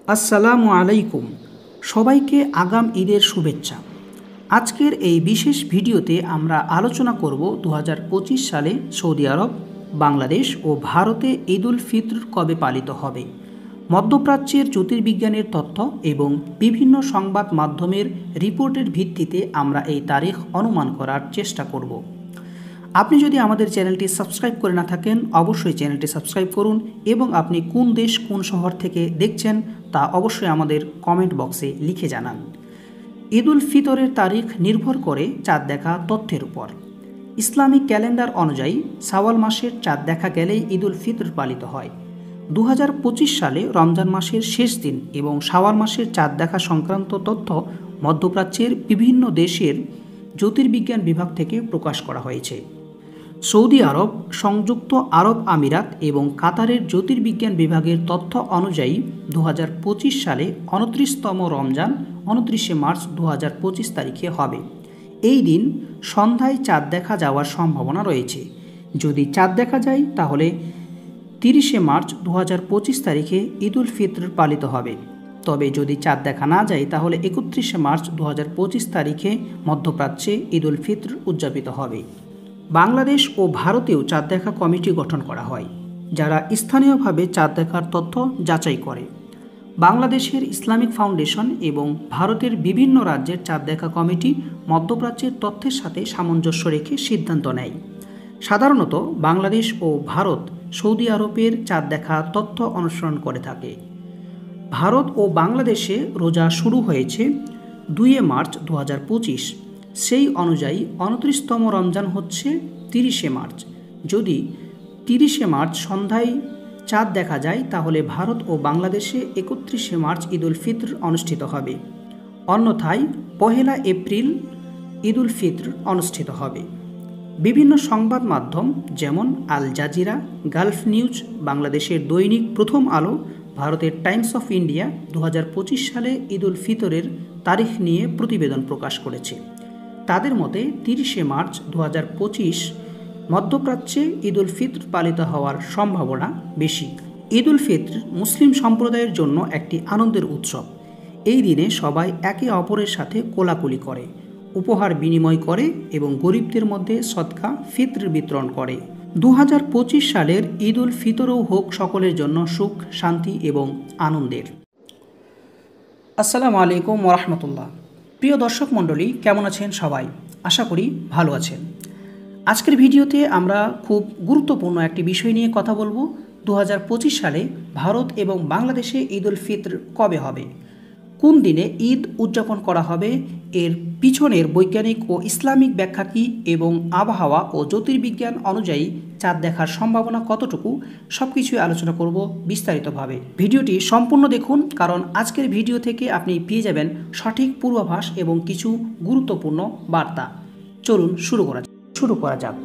আসসালামু আলাইকুম। সবাইকে আগাম ঈদের শুভেচ্ছা। আজকের এই বিশেষ ভিডিওতে আমরা আলোচনা করব ২০২৫ সালে সৌদি আরব, বাংলাদেশ ও ভারতে ঈদ উল ফিতর কবে পালিত হবে। মধ্যপ্রাচ্যের জ্যোতির্বিজ্ঞানের তথ্য এবং বিভিন্ন সংবাদ মাধ্যমের রিপোর্টের ভিত্তিতে আমরা এই তারিখ অনুমান করার চেষ্টা করব। আপনি যদি আমাদের চ্যানেলটি সাবস্ক্রাইব করে না থাকেন, অবশ্যই চ্যানেলটি সাবস্ক্রাইব করুন এবং আপনি কোন দেশ কোন শহর থেকে দেখছেন তা অবশ্যই আমাদের কমেন্ট বক্সে লিখে জানান। ঈদ উল ফিতরের তারিখ নির্ভর করে চাঁদ দেখা তথ্যের উপর। ইসলামিক ক্যালেন্ডার অনুযায়ী শাওয়াল মাসের চাঁদ দেখা গেলেই ঈদ উল ফিতর পালিত হয়। ২০২৫ সালে রমজান মাসের শেষ দিন এবং শাওয়াল মাসের চাঁদ দেখা সংক্রান্ত তথ্য মধ্যপ্রাচ্যের বিভিন্ন দেশের জ্যোতির্বিজ্ঞান বিভাগ থেকে প্রকাশ করা হয়েছে। সৌদি আরব, সংযুক্ত আরব আমিরাত এবং কাতারের জ্যোতির্বিজ্ঞান বিভাগের তথ্য অনুযায়ী ২০২৫ সালে ২৯তম রমজান ২৯শে মার্চ ২০২৫ তারিখে হবে। এই দিন সন্ধ্যায় চাঁদ দেখা যাওয়ার সম্ভাবনা রয়েছে। যদি চাঁদ দেখা যায় তাহলে ৩০শে মার্চ ২০২৫ তারিখে ঈদ উল ফিতর পালিত হবে। তবে যদি চাঁদ দেখা না যায় তাহলে ৩১শে মার্চ ২০২৫ তারিখে মধ্যপ্রাচ্যে ঈদ উল ফিতর উদযাপিত হবে। বাংলাদেশ ও ভারতেও চাঁদ দেখা কমিটি গঠন করা হয়, যারা স্থানীয়ভাবে চাঁদ দেখার তথ্য যাচাই করে। বাংলাদেশের ইসলামিক ফাউন্ডেশন এবং ভারতের বিভিন্ন রাজ্যের চাঁদ দেখা কমিটি মধ্যপ্রাচ্যের তথ্যের সাথে সামঞ্জস্য রেখে সিদ্ধান্ত নেয়। সাধারণত বাংলাদেশ ও ভারত সৌদি আরবের চাঁদ দেখা তথ্য অনুসরণ করে থাকে। ভারত ও বাংলাদেশে রোজা শুরু হয়েছে ২ মার্চ ২০২৫। সেই অনুযায়ী ২৯তম রমজান হচ্ছে ৩০শে মার্চ। যদি ৩০শে মার্চ সন্ধ্যায় চাঁদ দেখা যায় তাহলে ভারত ও বাংলাদেশে ৩১শে মার্চ ঈদ উল ফিতর অনুষ্ঠিত হবে। অন্যথায় ১ এপ্রিল ঈদ উল ফিতর অনুষ্ঠিত হবে। বিভিন্ন সংবাদ মাধ্যম যেমন আল জাজিরা, গালফ নিউজ, বাংলাদেশের দৈনিক প্রথম আলো, ভারতের টাইমস অফ ইন্ডিয়া ২০২৫ সালে ঈদ উল ফিতরের তারিখ নিয়ে প্রতিবেদন প্রকাশ করেছে। তাদের মতে ৩০শে মার্চ ২০২৫ মধ্যপ্রাচ্যে ঈদ উল ফিতর পালিত হওয়ার সম্ভাবনা বেশি। ঈদ উল ফিতর মুসলিম সম্প্রদায়ের জন্য একটি আনন্দের উৎসব। এই দিনে সবাই একে অপরের সাথে কোলাকুলি করে, উপহার বিনিময় করে এবং গরিবদের মধ্যে সদকা ফিতর বিতরণ করে। ২০২৫ সালের ঈদ উল ফিতরও হোক সকলের জন্য সুখ, শান্তি এবং আনন্দের। আসসালামু আলাইকুম ওয়া রাহমাতুল্লাহ। প্রিয় দর্শক মণ্ডলী, কেমন আছেন সবাই? আশা করি ভালো আছেন। আজকের ভিডিওতে আমরা খুব গুরুত্বপূর্ণ একটি বিষয় নিয়ে কথা বলবো। ২০২৫ সালে ভারত এবং বাংলাদেশে ঈদ উল ফিতর কবে হবে, কোন দিনে ঈদ উদযাপন করা হবে, এর পিছনের বৈজ্ঞানিক ও ইসলামিক ব্যাখ্যা কী এবং আবহাওয়া ও জ্যোতির্বিজ্ঞান অনুযায়ী চাঁদ দেখার সম্ভাবনা কতটুকু, সব কিছুই আলোচনা করব বিস্তারিতভাবে। ভিডিওটি সম্পূর্ণ দেখুন, কারণ আজকের ভিডিও থেকে আপনি পেয়ে যাবেন সঠিক পূর্বাভাস এবং কিছু গুরুত্বপূর্ণ বার্তা। চলুন শুরু করা যাক।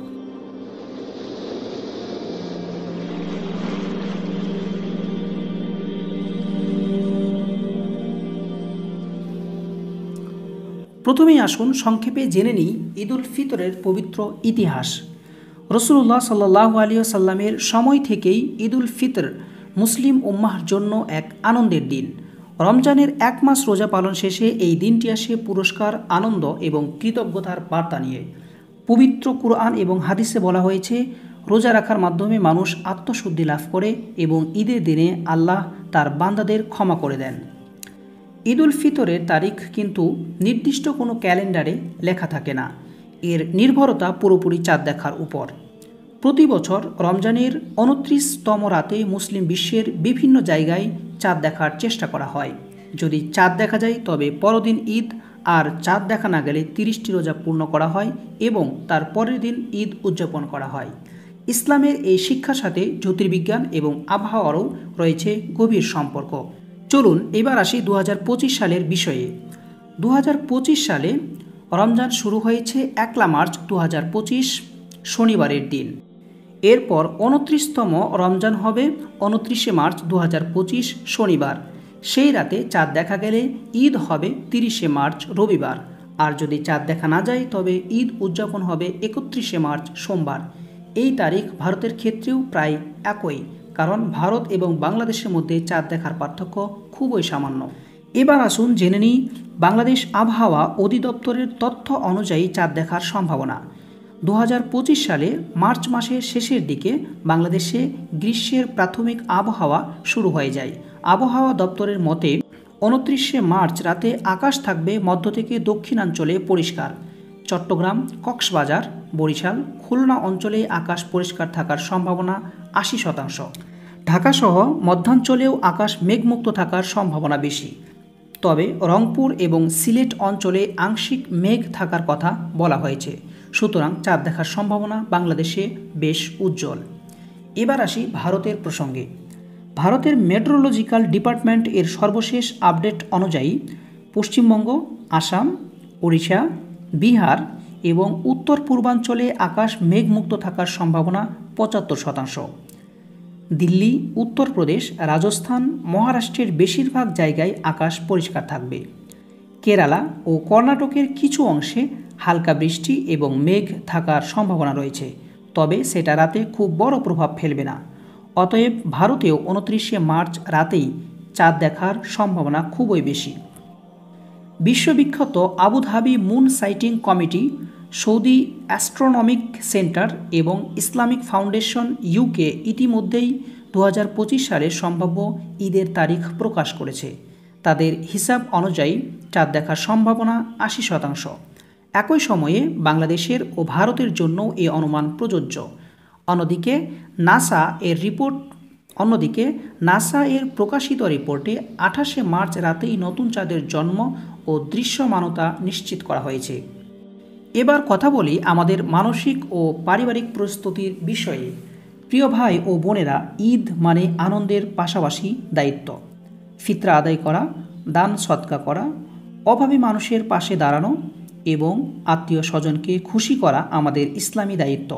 প্রথমেই আসুন সংক্ষেপে জেনে নিই ঈদ উল ফিতরের পবিত্র ইতিহাস। রাসূলুল্লাহ সাল্লাল্লাহু আলাইহি ওয়াসাল্লামের সময় থেকেই ঈদ উল ফিতর মুসলিম উম্মাহর জন্য এক আনন্দের দিন। রমজানের ১ মাস রোজা পালন শেষে এই দিনটি আসে পুরস্কার, আনন্দ এবং কৃতজ্ঞতার বার্তা নিয়ে। পবিত্র কুরআন এবং হাদিসে বলা হয়েছে, রোজা রাখার মাধ্যমে মানুষ আত্মশুদ্ধি লাভ করে এবং ঈদের দিনে আল্লাহ তার বান্দাদের ক্ষমা করে দেন। ঈদ উল ফিতরের তারিখ কিন্তু নির্দিষ্ট কোনো ক্যালেন্ডারে লেখা থাকে না। এর নির্ভরতা পুরোপুরি চাঁদ দেখার উপর। প্রতি বছর রমজানের ২৯তম রাতে মুসলিম বিশ্বের বিভিন্ন জায়গায় চাঁদ দেখার চেষ্টা করা হয়। যদি চাঁদ দেখা যায় তবে পরদিন ঈদ, আর চাঁদ দেখা না গেলে ৩০টি রোজা পূর্ণ করা হয় এবং তার পরের দিন ঈদ উদযাপন করা হয়। ইসলামের এই শিক্ষার সাথে জ্যোতির্বিজ্ঞান এবং আবহাওয়ারও রয়েছে গভীর সম্পর্ক। চলুন এবার আসি ২০২৫ সালের বিষয়ে। ২০২৫ সালে রমজান শুরু হয়েছে ১ মার্চ ২০২৫ শনিবারের দিন। এরপর ২৯তম রমজান হবে ২৯শে মার্চ ২০২৫ শনিবার। সেই রাতে চাঁদ দেখা গেলে ঈদ হবে ৩০শে মার্চ রবিবার। আর যদি চাঁদ দেখা না যায় তবে ঈদ উদযাপন হবে ৩১শে মার্চ সোমবার। এই তারিখ ভারতের ক্ষেত্রেও প্রায় একই, কারণ ভারত এবং বাংলাদেশের মধ্যে চাঁদ দেখার পার্থক্য খুবই সামান্য। এবার আসুন জেনে নিই বাংলাদেশ আবহাওয়া অধিদপ্তরের তথ্য অনুযায়ী চাঁদ দেখার সম্ভাবনা। 2025 সালে মার্চ মাসের শেষের দিকে বাংলাদেশে গ্রীষ্মের প্রাথমিক আবহাওয়া শুরু হয়ে যায়। আবহাওয়া দপ্তরের মতে 29শে মার্চ রাতে আকাশ থাকবে মধ্য থেকে দক্ষিণাঞ্চলে পরিষ্কার। চট্টগ্রাম, কক্সবাজার, বরিশাল, খুলনা অঞ্চলে আকাশ পরিষ্কার থাকার সম্ভাবনা 80%। ঢাকাসহ মধ্যাঞ্চলেও আকাশ মেঘমুক্ত থাকার সম্ভাবনা বেশি। তবে রংপুর এবং সিলেট অঞ্চলে আংশিক মেঘ থাকার কথা বলা হয়েছে। সুতরাং চাঁদ দেখার সম্ভাবনা বাংলাদেশে বেশ উজ্জ্বল। এবার আসি ভারতের প্রসঙ্গে। ভারতের মেট্রোলজিক্যাল ডিপার্টমেন্ট এর সর্বশেষ আপডেট অনুযায়ী পশ্চিমবঙ্গ, আসাম, ওড়িশা, বিহার এবং উত্তর পূর্বাঞ্চলে আকাশ মেঘমুক্ত থাকার সম্ভাবনা 75%। দিল্লি, উত্তরপ্রদেশ, রাজস্থান, মহারাষ্ট্রের বেশিরভাগ জায়গায় আকাশ পরিষ্কার থাকবে। কেরালা ও কর্ণাটকের কিছু অংশে হালকা বৃষ্টি এবং মেঘ থাকার সম্ভাবনা রয়েছে, তবে সেটা রাতে খুব বড় প্রভাব ফেলবে না। অতএব ভারতেও 29শে মার্চ রাতেই চাঁদ দেখার সম্ভাবনা খুবই বেশি। বিশ্ববিখ্যাত Abu Dhabi moon sighting committee, Saudi astronomic centre এবং ইসলামিক ফাউন্ডেশন ইউকে ইতিমধ্যেই 2025 সালের সম্ভাব্য ঈদের তারিখ প্রকাশ করেছে। তাদের হিসাব অনুযায়ী চাঁদ দেখার সম্ভাবনা 80%। একই সময়ে বাংলাদেশের ও ভারতের জন্য এই অনুমান প্রযোজ্য। অন্যদিকে নাসা এর প্রকাশিত রিপোর্টে 28শে মার্চ রাতেই নতুন চাঁদের জন্ম ও দৃশ্যমানতা নিশ্চিত করা হয়েছে। এবার কথা বলি আমাদের মানসিক ও পারিবারিক প্রস্তুতির বিষয়ে। প্রিয় ভাই ও বোনেরা, ঈদ মানে আনন্দের পাশাপাশি দায়িত্ব। ফিতরা আদায় করা, দান সদকা করা, অভাবী মানুষের পাশে দাঁড়ানো এবং আত্মীয় স্বজনকে খুশি করা আমাদের ইসলামী দায়িত্ব।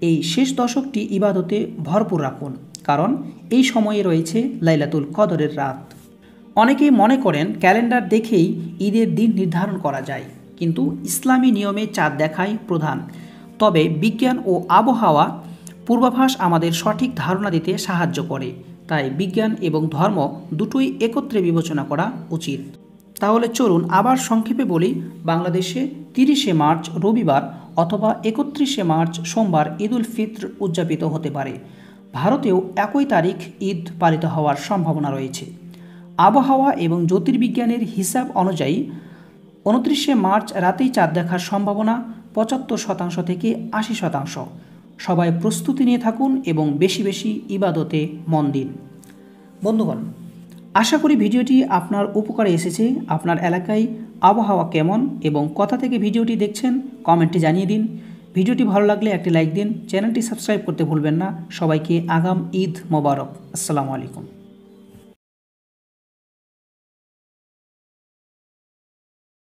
এই শেষ দশকটি ইবাদতে ভরপুর রাখুন, কারণ এই সময়ে রয়েছে লাইলাতুল কদরের রাত। অনেকেই মনে করেন ক্যালেন্ডার দেখেই ঈদের দিন নির্ধারণ করা যায়, কিন্তু ইসলামী নিয়মে চাঁদ দেখাই প্রধান। তবে বিজ্ঞান ও আবহাওয়া পূর্বাভাস আমাদের সঠিক ধারণা দিতে সাহায্য করে, তাই বিজ্ঞান এবং ধর্ম দুটোই একত্রে বিবেচনা করা উচিত। তাহলে চলুন আবার সংক্ষেপে বলি। বাংলাদেশে 30শে মার্চ রবিবার অথবা 31শে মার্চ সোমবার ঈদ উল ফিত্র উদযাপিত হতে পারে। ভারতেও একই তারিখ ঈদ পালিত হওয়ার সম্ভাবনা রয়েছে। আবহাওয়া এবং জ্যোতির্বিজ্ঞানের হিসাব অনুযায়ী 29শে মার্চ রাতেই চাঁদ দেখার সম্ভাবনা 75% থেকে 80%। সবাই প্রস্তুতি নিয়ে থাকুন এবং বেশি বেশি ইবাদতে মন দিন। বন্ধুগণ, আশা করি ভিডিওটি আপনার উপকারে এসেছে। আপনার এলাকায় আবহাওয়া কেমন এবং কোথা থেকে ভিডিওটি দেখছেন কমেন্টে জানিয়ে দিন। ভিডিওটি ভালো লাগলে একটি লাইক দিন, চ্যানেলটি সাবস্ক্রাইব করতে ভুলবেন না। সবাইকে আগাম ঈদ মোবারক। আসসালামু আলাইকুম।